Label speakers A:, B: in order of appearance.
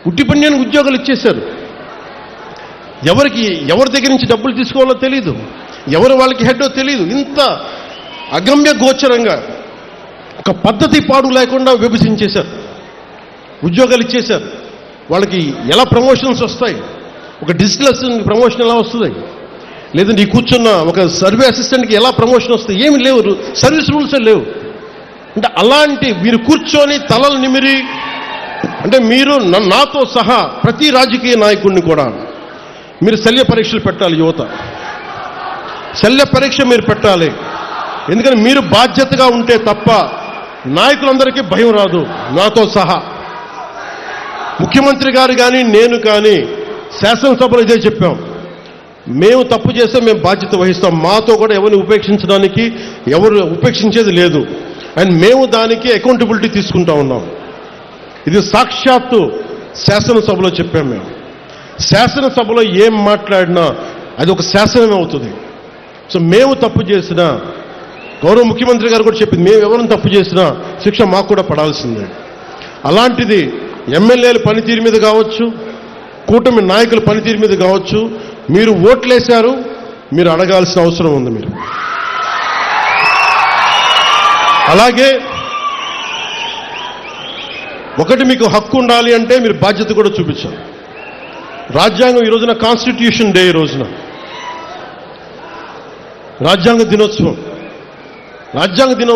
A: ఉట్టి పుణ్యానికి ఉద్యోగాలు ఇచ్చేశారు. ఎవరి దగ్గర నుంచి డబ్బులు తీసుకోవాలో తెలియదు, ఎవరు వాళ్ళకి హెడ్డో తెలియదు. ఇంత అగమ్య గోచరంగా ఒక పద్ధతి పాడు లేకుండా విభజించేశారు, ఉద్యోగాలు ఇచ్చేశారు. వాళ్ళకి ఎలా ప్రమోషన్స్ వస్తాయి, ఒక డిజిటల్ అసిస్టెంట్కి ప్రమోషన్ ఎలా వస్తుంది, లేదంటే ఈ కూర్చున్న ఒక సర్వే అసిస్టెంట్కి ఎలా ప్రమోషన్ వస్తుంది, ఏమి లేవు, సర్వీస్ రూల్సే లేవు. అంటే అలాంటి మీరు కూర్చొని తలలు నిమిరి, అంటే మీరు నాతో సహా ప్రతి రాజకీయ నాయకుడిని కూడా మీరు శల్య పరీక్షలు పెట్టాలి. యువత శల్య పరీక్ష మీరు పెట్టాలి. ఎందుకంటే మీరు బాధ్యతగా ఉంటే తప్ప నాయకులందరికీ భయం రాదు. నాతో సహా ముఖ్యమంత్రి గారు కానీ నేను కానీ శాసనసభలో ఇదే చెప్పాం, మేము తప్పు చేస్తే మేము బాధ్యత వహిస్తాం. మాతో కూడా ఎవరిని ఉపేక్షించడానికి ఎవరు ఉపేక్షించేది లేదు. అండ్ మేము దానికి అకౌంటబిలిటీ తీసుకుంటా ఉన్నాం. ఇది సాక్షాత్తు శాసనసభలో చెప్పాం. మేము శాసనసభలో ఏం మాట్లాడినా అది ఒక శాసనమే అవుతుంది. సో మేము తప్పు చేసినా, గౌరవ ముఖ్యమంత్రి గారు కూడా చెప్పింది, మేము ఎవరిని తప్పు చేసినా శిక్ష మాకు కూడా పడాల్సిందే. అలాంటిది ఎమ్మెల్యేల పనితీరు మీద కావచ్చు, కూటమి నాయకుల పనితీరు మీద కావచ్చు, మీరు ఓట్లేశారు, మీరు అడగాల్సిన అవసరం ఉంది. మీరు అలాగే ఒకటి మీకు హక్కు ఉండాలి అంటే మీరు బాధ్యత కూడా చూపించాలి. రాజ్యాంగం ఈ రోజున కాన్స్టిట్యూషన్ డే, ఈ రోజున రాజ్యాంగ దినోత్సవం. రాజ్యాంగ దినం